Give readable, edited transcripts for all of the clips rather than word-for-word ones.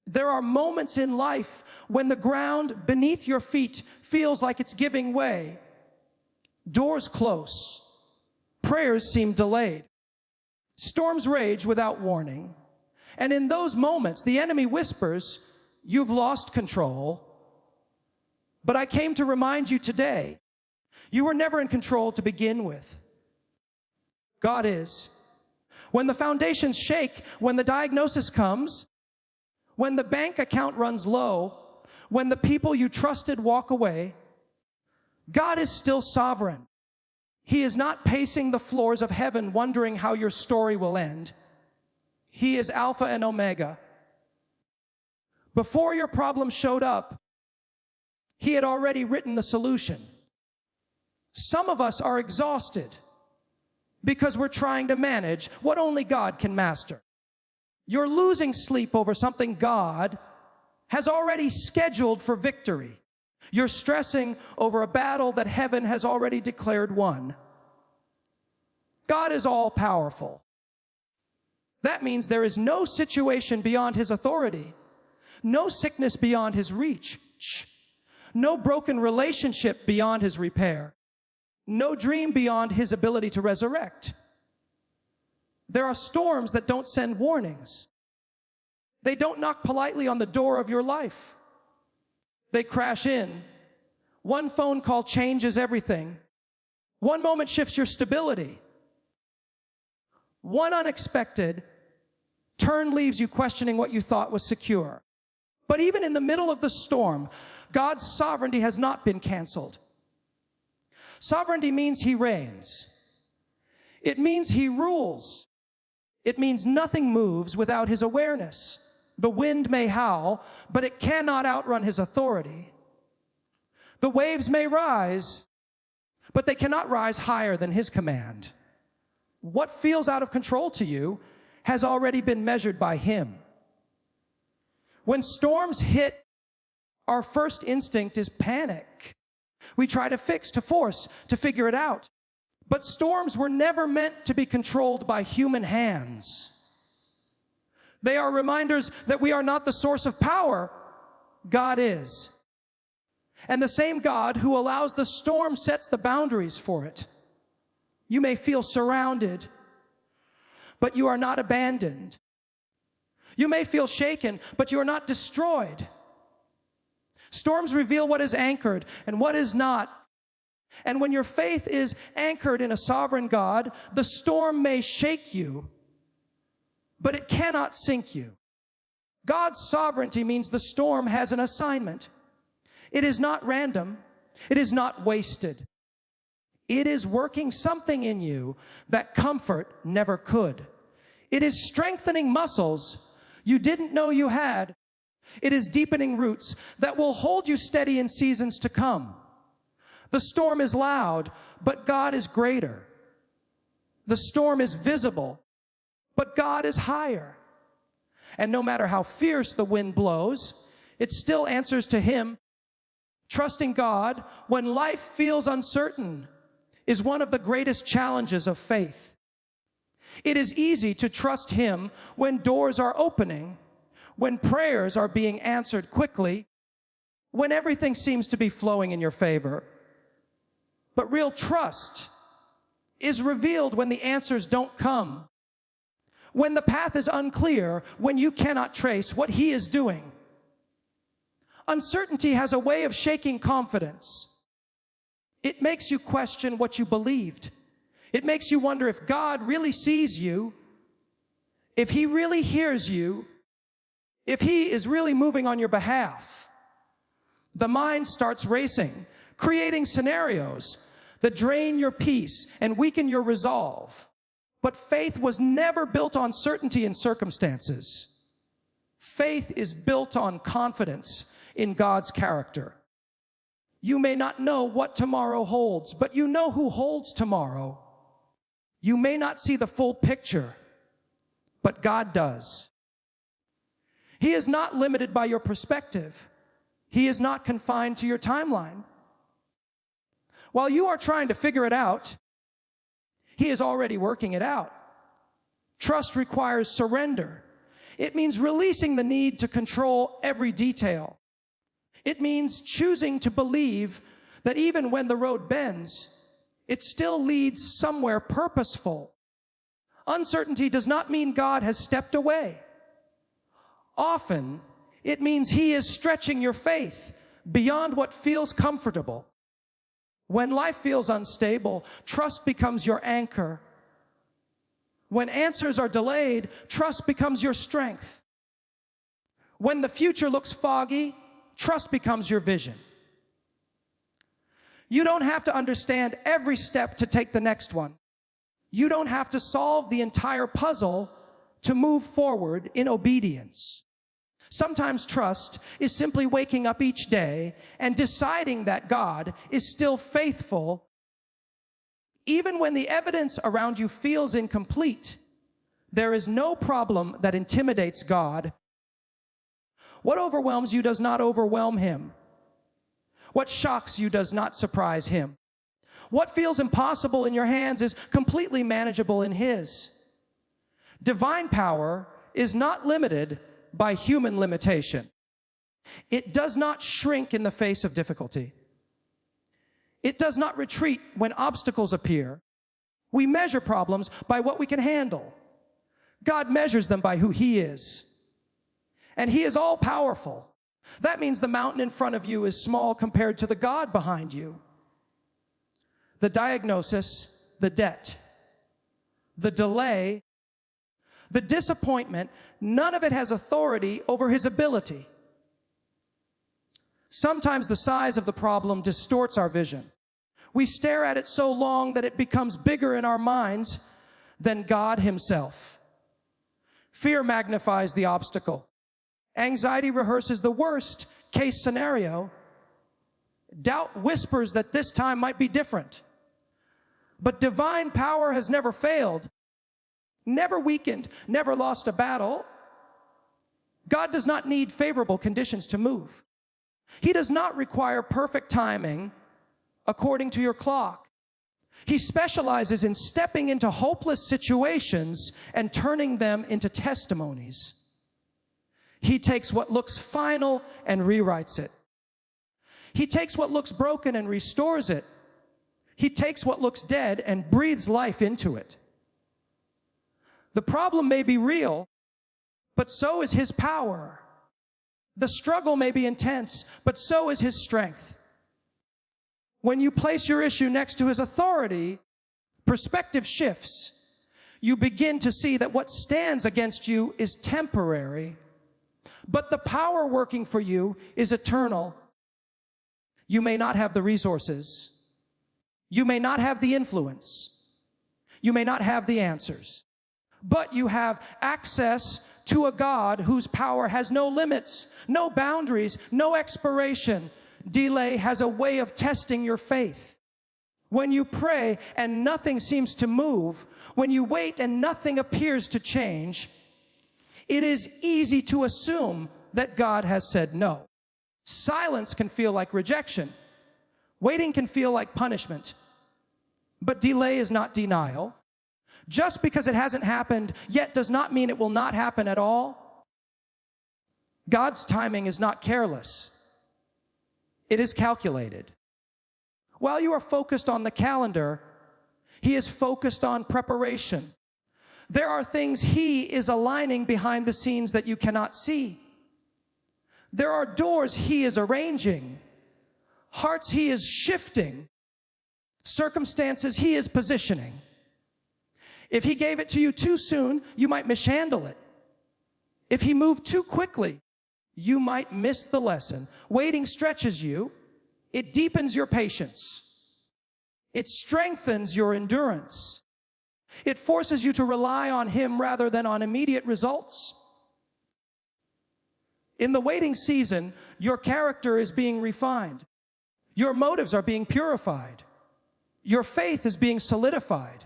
There are moments in life when the ground beneath your feet feels like it's giving way. Doors close. Prayers seem delayed. Storms rage without warning. And in those moments, the enemy whispers, "You've lost control." But I came to remind you today, you were never in control to begin with. God is. When the foundations shake, when the diagnosis comes, when the bank account runs low, when the people you trusted walk away, God is still sovereign. He is not pacing the floors of heaven wondering how your story will end. He is Alpha and Omega. Before your problem showed up, He had already written the solution. Some of us are exhausted because we're trying to manage what only God can master. You're losing sleep over something God has already scheduled for victory. You're stressing over a battle that heaven has already declared won. God is all-powerful. That means there is no situation beyond His authority, no sickness beyond His reach, no broken relationship beyond His repair, no dream beyond His ability to resurrect. There are storms that don't send warnings. They don't knock politely on the door of your life. They crash in. One phone call changes everything. One moment shifts your stability. One unexpected turn leaves you questioning what you thought was secure. But even in the middle of the storm, God's sovereignty has not been canceled. Sovereignty means He reigns. It means He rules. It means nothing moves without His awareness. The wind may howl, but it cannot outrun His authority. The waves may rise, but they cannot rise higher than His command. What feels out of control to you has already been measured by Him. When storms hit, our first instinct is panic. We try to fix, to force, to figure it out. But storms were never meant to be controlled by human hands. They are reminders that we are not the source of power. God is. And the same God who allows the storm sets the boundaries for it. You may feel surrounded, but you are not abandoned. You may feel shaken, but you are not destroyed. Storms reveal what is anchored and what is not. And when your faith is anchored in a sovereign God, the storm may shake you, but it cannot sink you. God's sovereignty means the storm has an assignment. It is not random. It is not wasted. It is working something in you that comfort never could. It is strengthening muscles you didn't know you had. It is deepening roots that will hold you steady in seasons to come. The storm is loud, but God is greater. The storm is visible, but God is higher. And no matter how fierce the wind blows, it still answers to Him. Trusting God when life feels uncertain is one of the greatest challenges of faith. It is easy to trust Him when doors are opening, when prayers are being answered quickly, when everything seems to be flowing in your favor. But real trust is revealed when the answers don't come, when the path is unclear, when you cannot trace what He is doing. Uncertainty has a way of shaking confidence. It makes you question what you believed. It makes you wonder if God really sees you, if He really hears you, if He is really moving on your behalf. The mind starts racing, creating scenarios that drain your peace and weaken your resolve. But faith was never built on certainty in circumstances. Faith is built on confidence in God's character. You may not know what tomorrow holds, but you know who holds tomorrow. You may not see the full picture, but God does. He is not limited by your perspective. He is not confined to your timeline. While you are trying to figure it out, He is already working it out. Trust requires surrender. It means releasing the need to control every detail. It means choosing to believe that even when the road bends, it still leads somewhere purposeful. Uncertainty does not mean God has stepped away. Often, it means He is stretching your faith beyond what feels comfortable. When life feels unstable, trust becomes your anchor. When answers are delayed, trust becomes your strength. When the future looks foggy, trust becomes your vision. You don't have to understand every step to take the next one. You don't have to solve the entire puzzle to move forward in obedience. Sometimes trust is simply waking up each day and deciding that God is still faithful. Even when the evidence around you feels incomplete, there is no problem that intimidates God. What overwhelms you does not overwhelm Him. What shocks you does not surprise Him. What feels impossible in your hands is completely manageable in His. Divine power is not limited by human limitation. It does not shrink in the face of difficulty. It does not retreat when obstacles appear. We measure problems by what we can handle. God measures them by who He is. And He is all-powerful. That means the mountain in front of you is small compared to the God behind you. The diagnosis, the debt, the delay, the disappointment, none of it has authority over His ability. Sometimes the size of the problem distorts our vision. We stare at it so long that it becomes bigger in our minds than God Himself. Fear magnifies the obstacle. Anxiety rehearses the worst case scenario. Doubt whispers that this time might be different. But divine power has never failed, never weakened, never lost a battle. God does not need favorable conditions to move. He does not require perfect timing according to your clock. He specializes in stepping into hopeless situations and turning them into testimonies. He takes what looks final and rewrites it. He takes what looks broken and restores it. He takes what looks dead and breathes life into it. The problem may be real, but so is His power. The struggle may be intense, but so is His strength. When you place your issue next to His authority, perspective shifts. You begin to see that what stands against you is temporary, but the power working for you is eternal. You may not have the resources. You may not have the influence. You may not have the answers. But you have access to a God whose power has no limits, no boundaries, no expiration. Delay has a way of testing your faith. When you pray and nothing seems to move, when you wait and nothing appears to change, it is easy to assume that God has said no. Silence can feel like rejection. Waiting can feel like punishment. But delay is not denial. Just because it hasn't happened yet does not mean it will not happen at all. God's timing is not careless. It is calculated. While you are focused on the calendar, He is focused on preparation. There are things He is aligning behind the scenes that you cannot see. There are doors He is arranging, hearts He is shifting, circumstances He is positioning. If He gave it to you too soon, you might mishandle it. If He moved too quickly, you might miss the lesson. Waiting stretches you. It deepens your patience. It strengthens your endurance. It forces you to rely on Him rather than on immediate results. In the waiting season, your character is being refined. Your motives are being purified. Your faith is being solidified.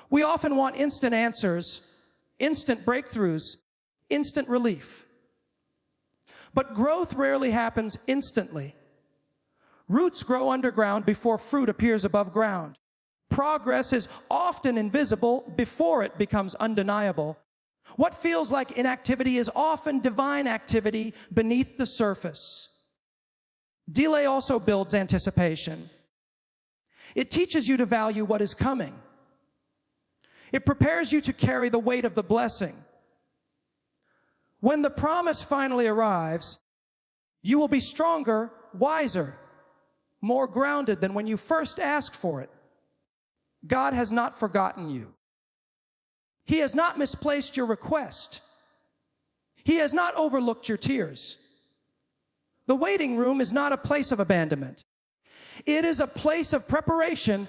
We often want instant answers, instant breakthroughs, instant relief. But growth rarely happens instantly. Roots grow underground before fruit appears above ground. Progress is often invisible before it becomes undeniable. What feels like inactivity is often divine activity beneath the surface. Delay also builds anticipation. It teaches you to value what is coming. It prepares you to carry the weight of the blessing. When the promise finally arrives, you will be stronger, wiser, more grounded than when you first asked for it. God has not forgotten you. He has not misplaced your request. He has not overlooked your tears. The waiting room is not a place of abandonment. It is a place of preparation,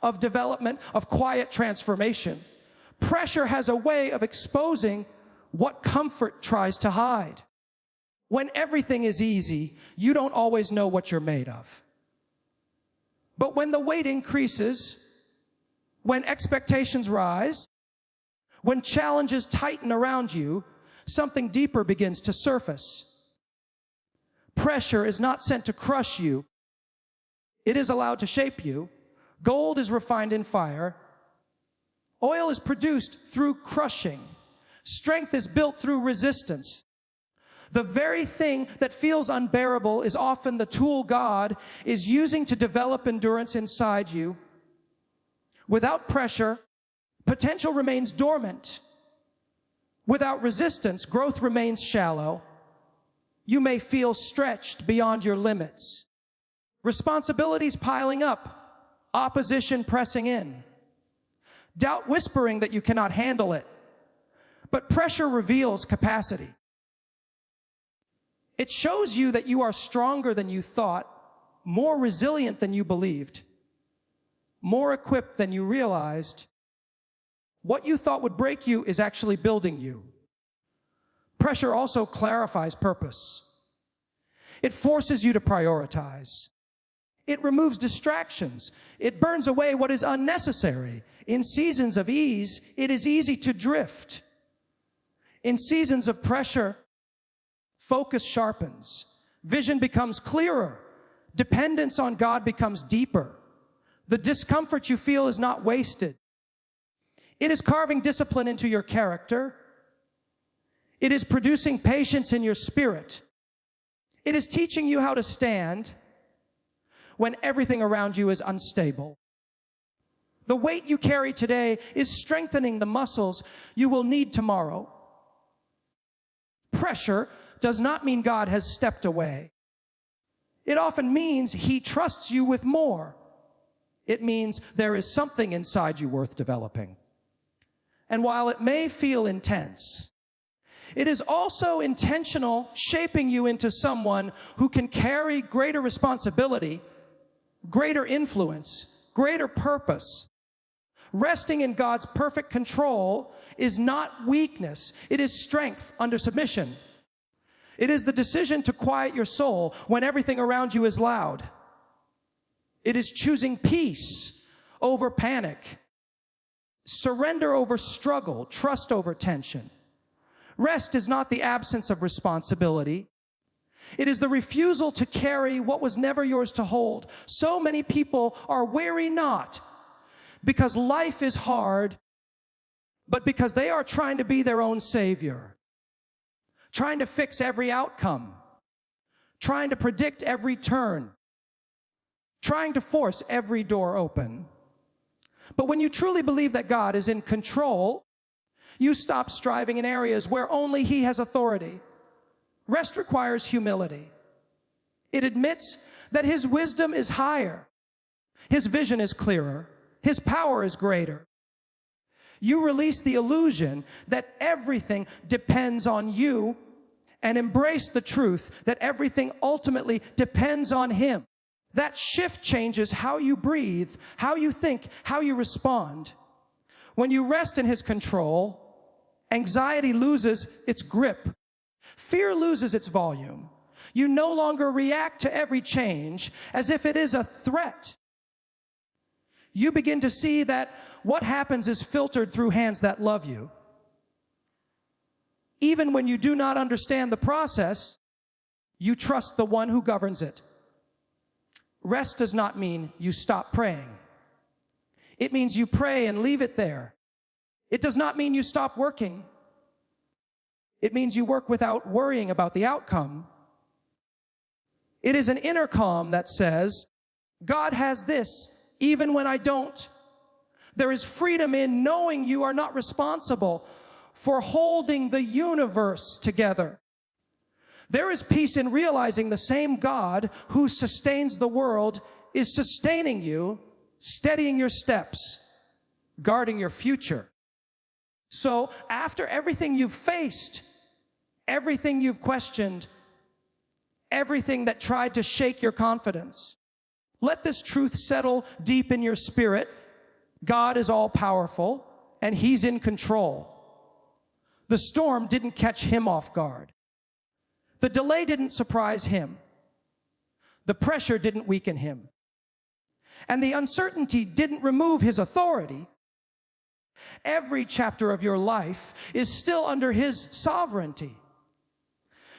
of development, of quiet transformation. Pressure has a way of exposing what comfort tries to hide. When everything is easy, you don't always know what you're made of. But when the weight increases, when expectations rise, when challenges tighten around you, something deeper begins to surface. Pressure is not sent to crush you. It is allowed to shape you. Gold is refined in fire. Oil is produced through crushing. Strength is built through resistance. The very thing that feels unbearable is often the tool God is using to develop endurance inside you. Without pressure, potential remains dormant. Without resistance, growth remains shallow. You may feel stretched beyond your limits. Responsibilities piling up, opposition pressing in, doubt whispering that you cannot handle it. But pressure reveals capacity. It shows you that you are stronger than you thought, more resilient than you believed, more equipped than you realized. What you thought would break you is actually building you. Pressure also clarifies purpose. It forces you to prioritize. It removes distractions. It burns away what is unnecessary. In seasons of ease, it is easy to drift. In seasons of pressure, focus sharpens. Vision becomes clearer. Dependence on God becomes deeper. The discomfort you feel is not wasted. It is carving discipline into your character. It is producing patience in your spirit. It is teaching you how to stand when everything around you is unstable. The weight you carry today is strengthening the muscles you will need tomorrow. Pressure does not mean God has stepped away. It often means He trusts you with more. It means there is something inside you worth developing. And while it may feel intense, it is also intentional, shaping you into someone who can carry greater responsibility, greater influence, greater purpose. Resting in God's perfect control is not weakness. It is strength under submission. It is the decision to quiet your soul when everything around you is loud. It is choosing peace over panic, surrender over struggle, trust over tension. Rest is not the absence of responsibility. It is the refusal to carry what was never yours to hold. So many people are weary not because life is hard, but because they are trying to be their own savior, trying to fix every outcome, trying to predict every turn, trying to force every door open. But when you truly believe that God is in control, you stop striving in areas where only He has authority. Rest requires humility. It admits that His wisdom is higher, His vision is clearer, His power is greater. You release the illusion that everything depends on you and embrace the truth that everything ultimately depends on Him. That shift changes how you breathe, how you think, how you respond. When you rest in His control, anxiety loses its grip. Fear loses its volume. You no longer react to every change as if it is a threat. You begin to see that what happens is filtered through hands that love you. Even when you do not understand the process, you trust the one who governs it. Rest does not mean you stop praying. It means you pray and leave it there. It does not mean you stop working. It means you work without worrying about the outcome. It is an inner calm that says, God has this even when I don't. There is freedom in knowing you are not responsible for holding the universe together. There is peace in realizing the same God who sustains the world is sustaining you, steadying your steps, guarding your future. So after everything you've faced, everything you've questioned, everything that tried to shake your confidence, let this truth settle deep in your spirit. God is all powerful and He's in control. The storm didn't catch Him off guard. The delay didn't surprise Him. The pressure didn't weaken Him. And the uncertainty didn't remove His authority. Every chapter of your life is still under His sovereignty.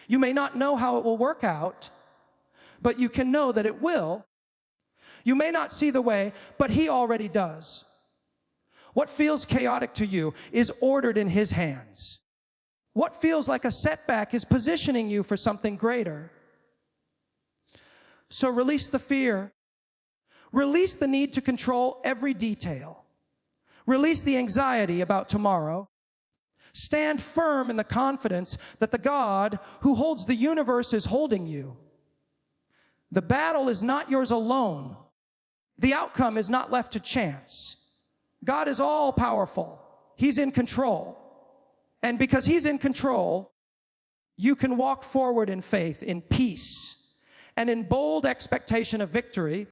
You may not know how it will work out, but you can know that it will. You may not see the way, but He already does. What feels chaotic to you is ordered in His hands. What feels like a setback is positioning you for something greater. So release the fear. Release the need to control every detail. Release the anxiety about tomorrow. Stand firm in the confidence that the God who holds the universe is holding you. The battle is not yours alone. The outcome is not left to chance. God is all powerful. He's in control. And because He's in control, you can walk forward in faith, in peace, and in bold expectation of victory,